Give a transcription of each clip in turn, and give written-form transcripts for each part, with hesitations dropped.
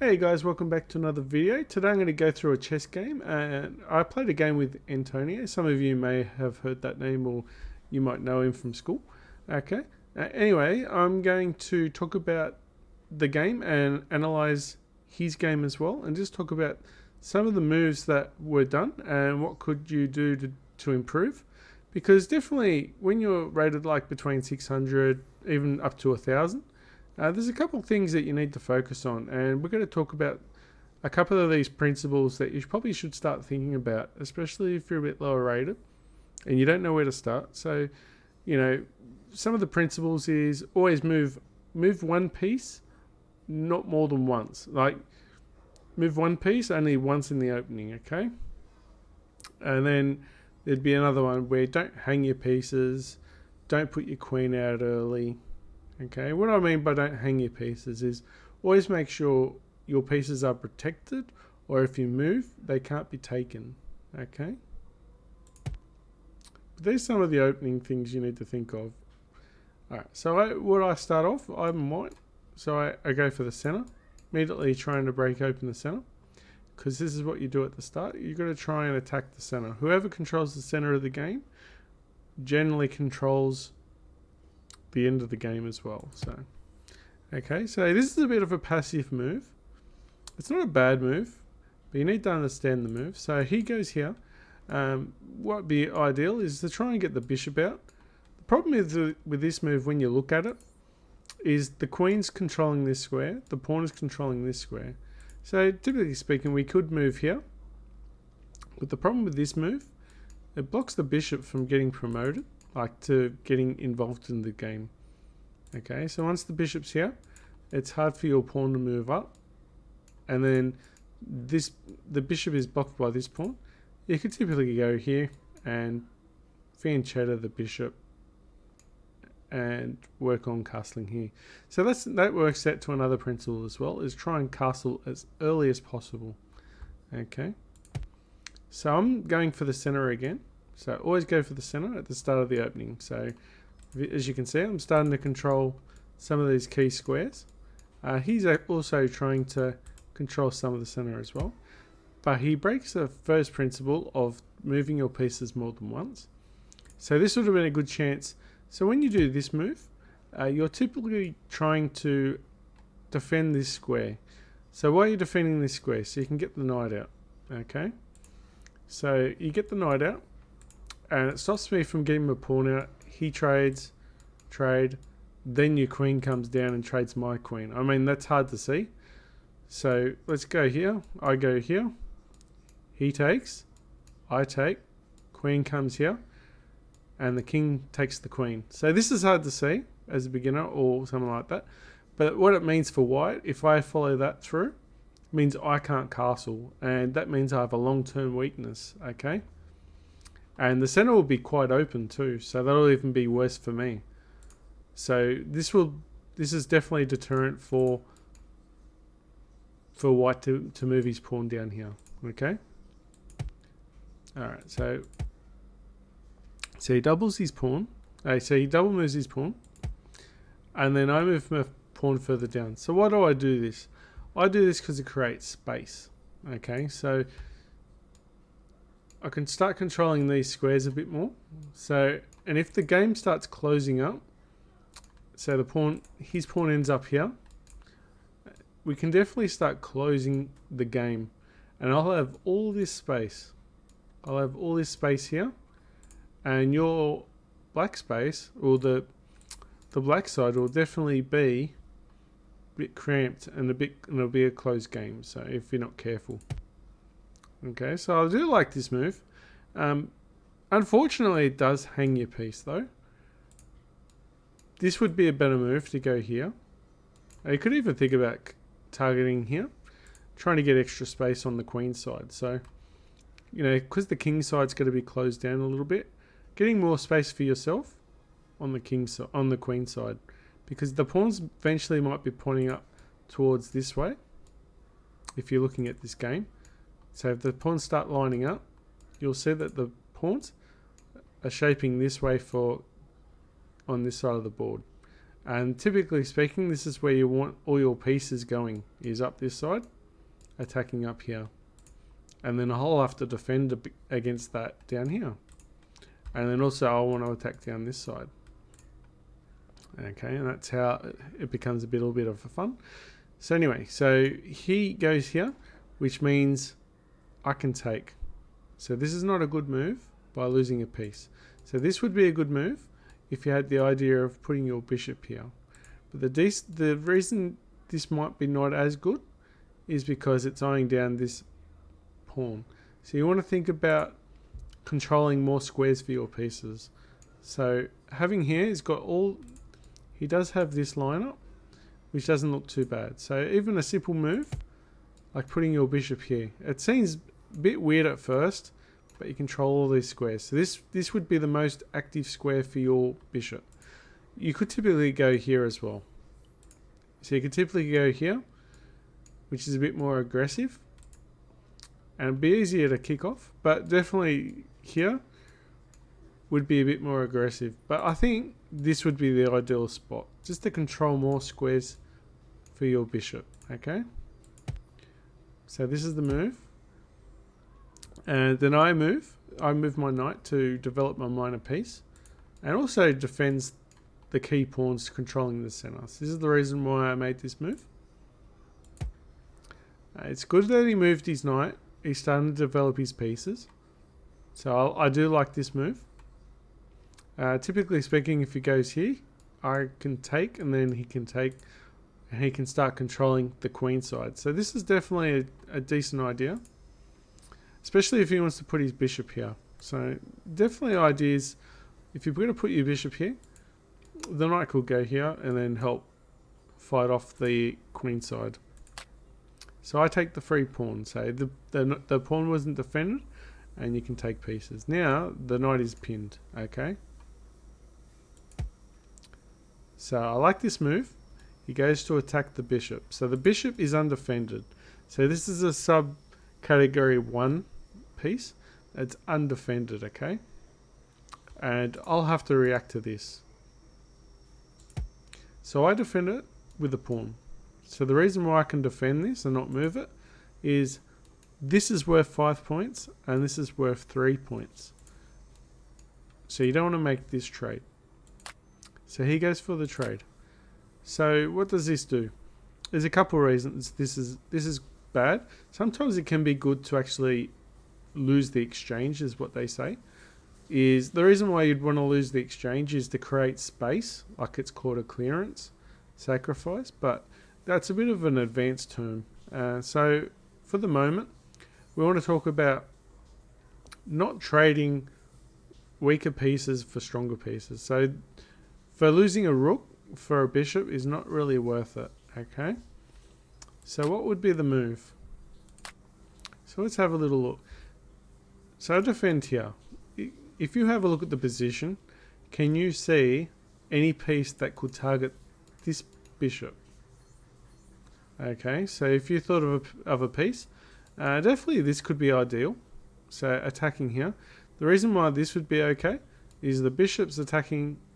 Hey guys, welcome back to another video. Today I'm going to go through a chess game, and I played a game with Antonio. Some of you may have heard that name, or you might know him from school. Okay. Anyway, I'm going to talk about the game and analyze his game as well, and just talk about some of the moves that were done and what could you do to improve. Because definitely when you're rated like between 600, even up to 1,000, there's a couple of things that you need to focus on, and we're going to talk about a couple of these principles that you probably should start thinking about, especially if you're a bit lower rated and you don't know where to start. So, you know, some of the principles is always move one piece, not more than once. Like move one piece only once in the opening, okay? And then there'd be another one where don't hang your pieces, don't put your queen out early. Okay, what I mean by don't hang your pieces is always make sure your pieces are protected, or if you move, they can't be taken. Okay, but there's some of the opening things you need to think of. Alright, so what I start off, I'm white, so I go for the center, immediately trying to break open the center, because this is what you do at the start. You've got to try and attack the center. Whoever controls the center of the game generally controls the end of the game as well. So okay, so this is a bit of a passive move. It's not a bad move, but you need to understand the move. So he goes here. What would be ideal is to try and get the bishop out. The problem is with this move, when you look at it, is the queen's controlling this square, the pawn is controlling this square. So typically speaking, we could move here, but the problem with this move, it blocks the bishop from getting promoted, like to getting involved in the game. Okay, so once the bishop's here, it's hard for your pawn to move up, and then the bishop is blocked by this pawn. You could typically go here and fianchetto the bishop and work on castling here. So that works out to another principle as well, is try and castle as early as possible. Okay, so I'm going for the center again. So always go for the center at the start of the opening. So as you can see, I'm starting to control some of these key squares. He's also trying to control some of the center as well. But he breaks the first principle of moving your pieces more than once. So this would have been a good chance. So when you do this move, you're typically trying to defend this square. So why are you defending this square? So you can get the knight out. Okay. So you get the knight out, and it stops me from getting my pawn out. He trades, then your queen comes down and trades my queen. I mean, that's hard to see. So let's go here. I go here. He takes, I take, queen comes here, and the king takes the queen. So this is hard to see as a beginner or something like that. But what it means for white, if I follow that through, means I can't castle, and that means I have a long-term weakness. Okay. And the center will be quite open too, so that'll even be worse for me. So this is definitely a deterrent for white to move his pawn down here. Okay. Alright, so he doubles his pawn. So he double moves his pawn, and then I move my pawn further down. So why do I do this? I do this because it creates space. Okay, so I can start controlling these squares a bit more. So, and if the game starts closing up, so his pawn ends up here, we can definitely start closing the game, and I'll have all this space. I'll have all this space here, and your black space, or the black side, will definitely be a bit cramped and it'll be a closed game. So if you're not careful. Okay, so I do like this move. Unfortunately, it does hang your piece though. This would be a better move to go here. You could even think about targeting here, trying to get extra space on the queen side. So, you know, because the king side's going to be closed down a little bit, getting more space for yourself on the queen side, because the pawns eventually might be pointing up towards this way. If you're looking at this game. So if the pawns start lining up, you'll see that the pawns are shaping this way on this side of the board. And typically speaking, this is where you want all your pieces going, is up this side, attacking up here. And then I'll have to defend against that down here. And then also I want to attack down this side. Okay, and that's how it becomes a little bit of fun. So anyway, so he goes here, which means I can take. So this is not a good move by losing a piece. So this would be a good move if you had the idea of putting your bishop here. But the reason this might be not as good is because it's eyeing down this pawn. So you want to think about controlling more squares for your pieces. So having here, he does have this lineup, which doesn't look too bad. So even a simple move, like putting your bishop here, it seems a bit weird at first, but you control all these squares. So this would be the most active square for your bishop. You could typically go here as well. So you could typically go here, which is a bit more aggressive, and it'd be easier to kick off, but definitely here would be a bit more aggressive. But I think this would be the ideal spot, just to control more squares for your bishop. Okay, so this is the move, and then I move my knight to develop my minor piece, and also defends the key pawns controlling the center. So this is the reason why I made this move. It's good that he moved his knight. He's starting to develop his pieces, so I do like this move. Typically speaking, if he goes here, I can take, and then he can take, and he can start controlling the queen side. So this is definitely a decent idea, especially if he wants to put his bishop here. So definitely ideas, if you're going to put your bishop here, the knight could go here and then help fight off the queen side. So I take the free pawn. So the pawn wasn't defended, and you can take pieces. Now the knight is pinned. Okay. So I like this move. He goes to attack the bishop. So the bishop is undefended. So this is a sub category 1 piece. It's undefended, okay? And I'll have to react to this. So I defend it with a pawn. So the reason why I can defend this and not move it is this is worth 5 points and this is worth 3 points. So you don't want to make this trade. So he goes for the trade. So what does this do? There's a couple of reasons this is bad. Sometimes it can be good to actually lose the exchange, is what they say. Is the reason why you'd want to lose the exchange is to create space, like it's called a clearance sacrifice, but that's a bit of an advanced term. So for the moment, we want to talk about not trading weaker pieces for stronger pieces. So for losing a rook for a bishop is not really worth it. Okay. So what would be the move? So let's have a little look. So I defend here. If you have a look at the position, can you see any piece that could target this bishop? Okay, so if you thought of a piece, definitely this could be ideal. So attacking here. The reason why this would be okay is the bishop's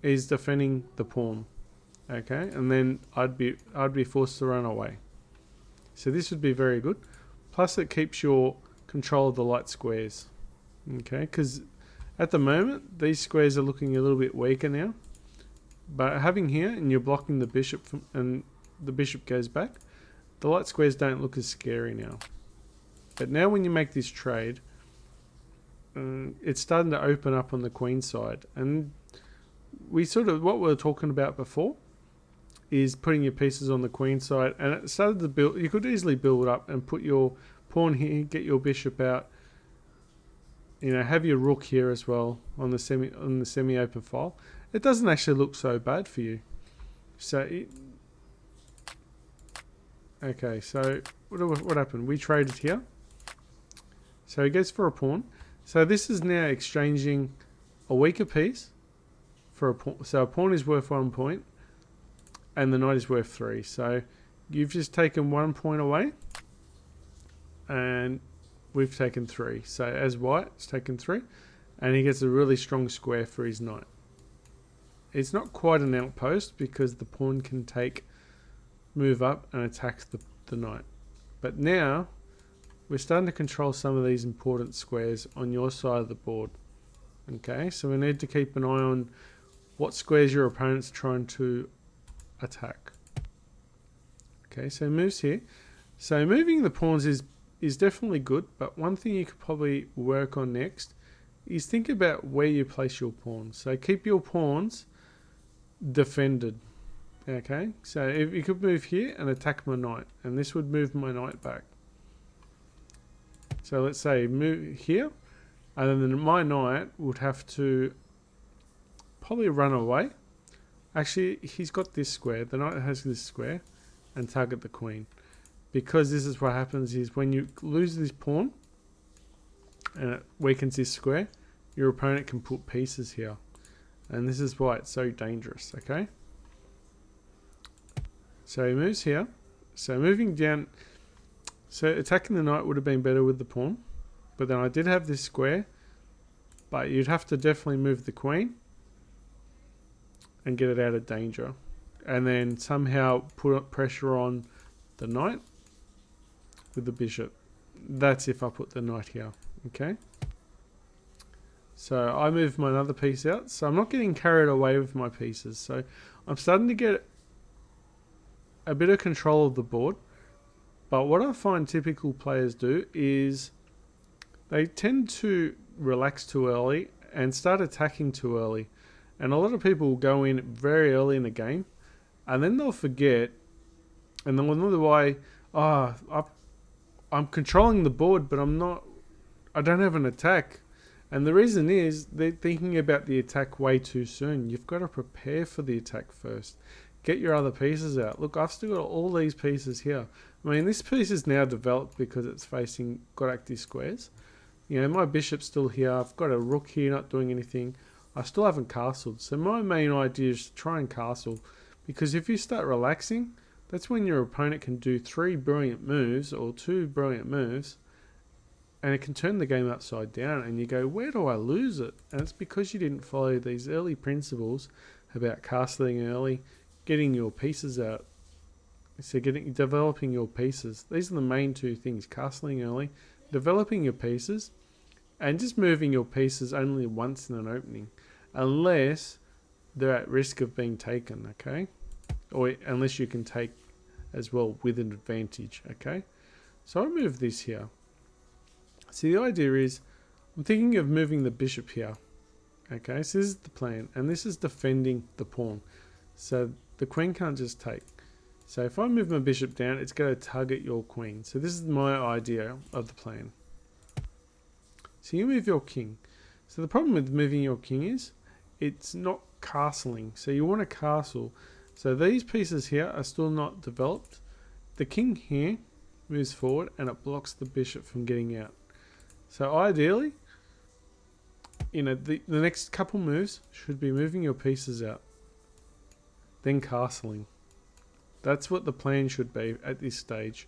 is defending the pawn. Okay, and then I'd be forced to run away. So this would be very good. Plus it keeps your control of the light squares. Okay, because at the moment these squares are looking a little bit weaker now. But having here and you're blocking the bishop and the bishop goes back, the light squares don't look as scary now. But now when you make this trade, it's starting to open up on the queen side. And what we were talking about before is putting your pieces on the queen side, and it started to build. You could easily build up and put your pawn here, get your bishop out. You know, have your rook here as well on the semi-open file. It doesn't actually look so bad for you. So, okay. So what happened? We traded here. So he goes for a pawn. So this is now exchanging a weaker piece for a pawn. So a pawn is worth 1 point, and the knight is worth 3. So you've just taken 1 point away, and we've taken 3. So as white, it's taken 3, and he gets a really strong square for his knight. It's not quite an outpost because the pawn can move up and attack the knight. But now we're starting to control some of these important squares on your side of the board. Okay, so we need to keep an eye on what squares your opponent's trying to attack. Okay, so moves here. So moving the pawns is definitely good, but one thing you could probably work on next is think about where you place your pawns. So keep your pawns defended. Okay, so if you could move here and attack my knight, and this would move my knight back. So let's say move here, and then my knight would have to probably run away. Actually, he's got this square. The knight has this square, and target the queen. Because this is what happens is when you lose this pawn, and it weakens this square, your opponent can put pieces here. And this is why it's so dangerous, okay? So he moves here. So moving down, so attacking the knight would have been better with the pawn. But then I did have this square, but you'd have to definitely move the queen and get it out of danger. And then somehow put pressure on the knight with the bishop. That's if I put the knight here, okay? So I move my other piece out. So I'm not getting carried away with my pieces. So I'm starting to get a bit of control of the board. But what I find typical players do is they tend to relax too early and start attacking too early. And a lot of people will go in very early in the game and then they'll forget and they'll wonder why, I'm controlling the board but I don't have an attack. And the reason is they're thinking about the attack way too soon. You've got to prepare for the attack first. Get your other pieces out. Look, I've still got all these pieces here. I mean, this piece is now developed because it's got active squares. You know, my bishop's still here. I've got a rook here not doing anything. I still haven't castled. So my main idea is to try and castle. Because if you start relaxing, that's when your opponent can do 3 brilliant moves or 2 brilliant moves. And it can turn the game upside down and you go, where do I lose it? And it's because you didn't follow these early principles about castling early, getting your pieces out. So developing your pieces. These are the main 2 things, castling early, developing your pieces, and just moving your pieces only once in an opening. Unless they're at risk of being taken, okay? Or unless you can take as well with an advantage, okay? So I move this here. See, the idea is, I'm thinking of moving the bishop here. Okay, so this is the plan, and this is defending the pawn. So the queen can't just take. So if I move my bishop down, it's going to target your queen. So this is my idea of the plan. So you move your king. So the problem with moving your king is, it's not castling. So you want to castle. So these pieces here are still not developed. The king here moves forward, and it blocks the bishop from getting out. So ideally, you know, the next couple moves should be moving your pieces out, then castling. That's what the plan should be at this stage.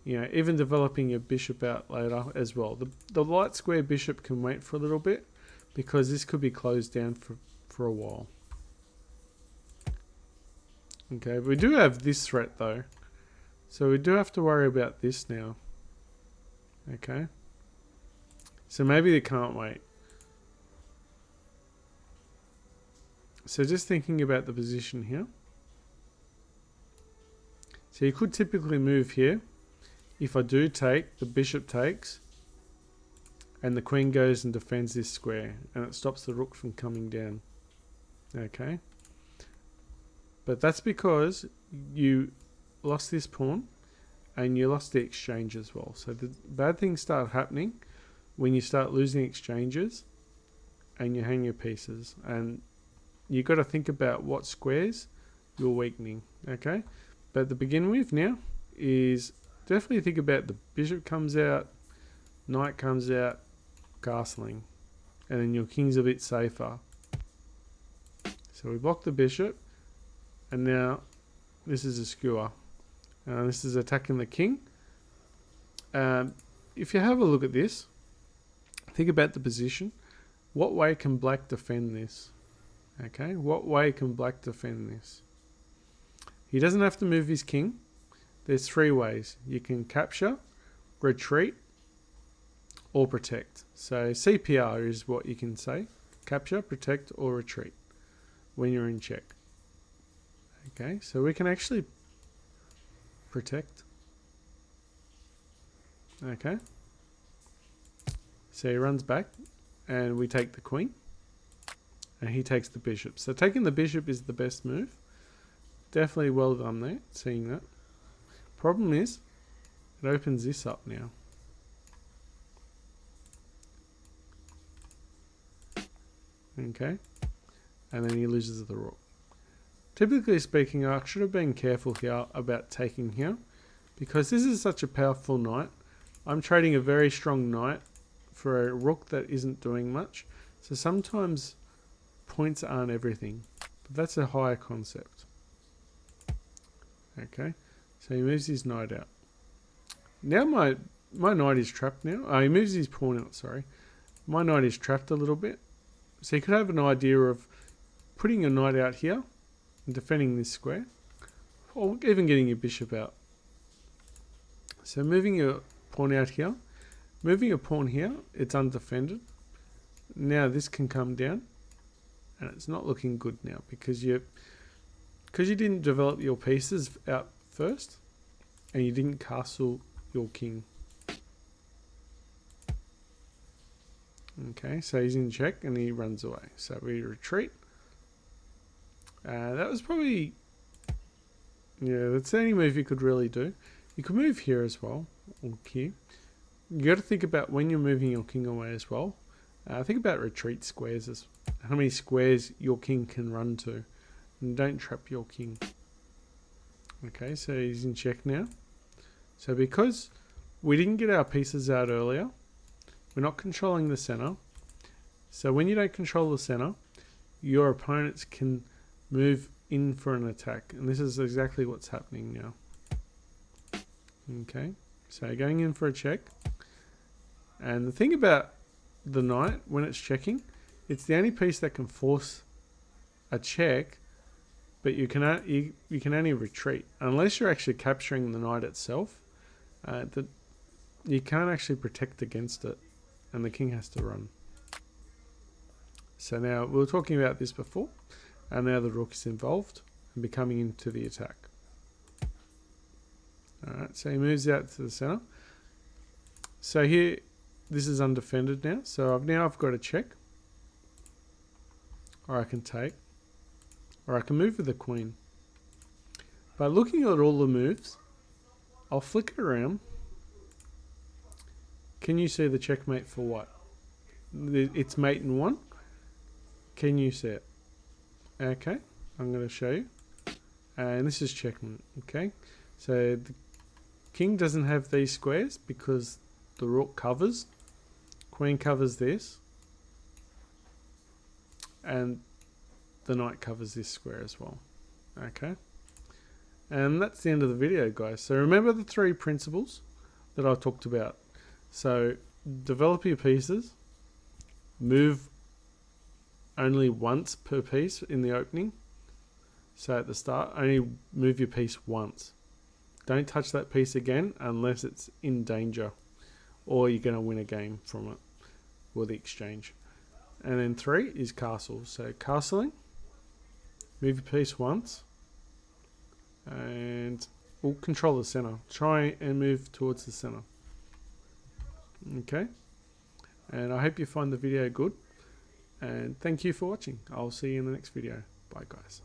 You know, even developing your bishop out later as well. The light square bishop can wait for a little bit because this could be closed down for a while. Okay, we do have this threat though. So we do have to worry about this now. Okay. So maybe they can't wait. So just thinking about the position here. So you could typically move here. If I do take, the bishop takes. And the queen goes and defends this square. And it stops the rook from coming down. Okay. But that's because you lost this pawn. And you lost the exchange as well. So the bad things start happening when you start losing exchanges and you hang your pieces. And you've got to think about what squares you're weakening, okay? But to begin with now is definitely think about the bishop comes out, knight comes out, castling. And then your king's a bit safer. So we block the bishop. And now this is a skewer. This is attacking the king. If you have a look at this, think about the position. What way can black defend this? Okay, what way can black defend this? He doesn't have to move his king. There's 3 ways. You can capture, retreat, or protect. So CPR is what you can say. Capture, protect, or retreat when you're in check. Okay, so we can actually protect. Okay. So he runs back and we take the queen. And he takes the bishop. So taking the bishop is the best move. Definitely well done there, seeing that. Problem is, it opens this up now. Okay. And then he loses the rook. Typically speaking, I should have been careful here about taking here. Because this is such a powerful knight. I'm trading a very strong knight for a rook that isn't doing much. So sometimes points aren't everything. But that's a higher concept. Okay. So he moves his knight out. Now my knight is trapped now. Oh, he moves his pawn out, sorry. My knight is trapped a little bit. So you could have an idea of putting your knight out here and defending this square. Or even getting your bishop out. So moving your pawn out here. Moving your pawn here, it's undefended. Now this can come down. And it's not looking good now because you didn't develop your pieces out first. And you didn't castle your king. Okay, so he's in check and he runs away. So we retreat. That was probably... Yeah, that's the only move you could really do. You could move here as well, or here. You got to think about when you're moving your king away as well. Think about retreat squares, as how many squares your king can run to. And don't trap your king. Okay, so he's in check now. So because we didn't get our pieces out earlier, we're not controlling the center. So when you don't control the center, your opponents can move in for an attack. And this is exactly what's happening now. Okay, so going in for a check. And the thing about the knight, when it's checking, it's the only piece that can force a check, but you can only retreat. Unless you're actually capturing the knight itself, you can't actually protect against it, and the king has to run. So now, we were talking about this before, and now the rook is involved and becoming into the attack. Alright, so he moves out to the center. So here, this is undefended now. So I've got a check. Or I can take. Or I can move with the queen. But looking at all the moves, I'll flick it around. Can you see the checkmate for what? It's mate in 1. Can you see it? Okay, I'm going to show you. And this is checkmate, okay? So the king doesn't have these squares because the rook covers. Queen covers this. And the knight covers this square as well. Okay. And that's the end of the video, guys. So remember the 3 principles that I talked about. So develop your pieces. Move only once per piece in the opening. So at the start, only move your piece once. Don't touch that piece again unless it's in danger, or you're going to win a game from it, or the exchange. And then 3 is castle. So castling, move your piece once, and we'll control the center. Try and move towards the center. Okay. And I hope you find the video good. And thank you for watching. I'll see you in the next video. Bye, guys.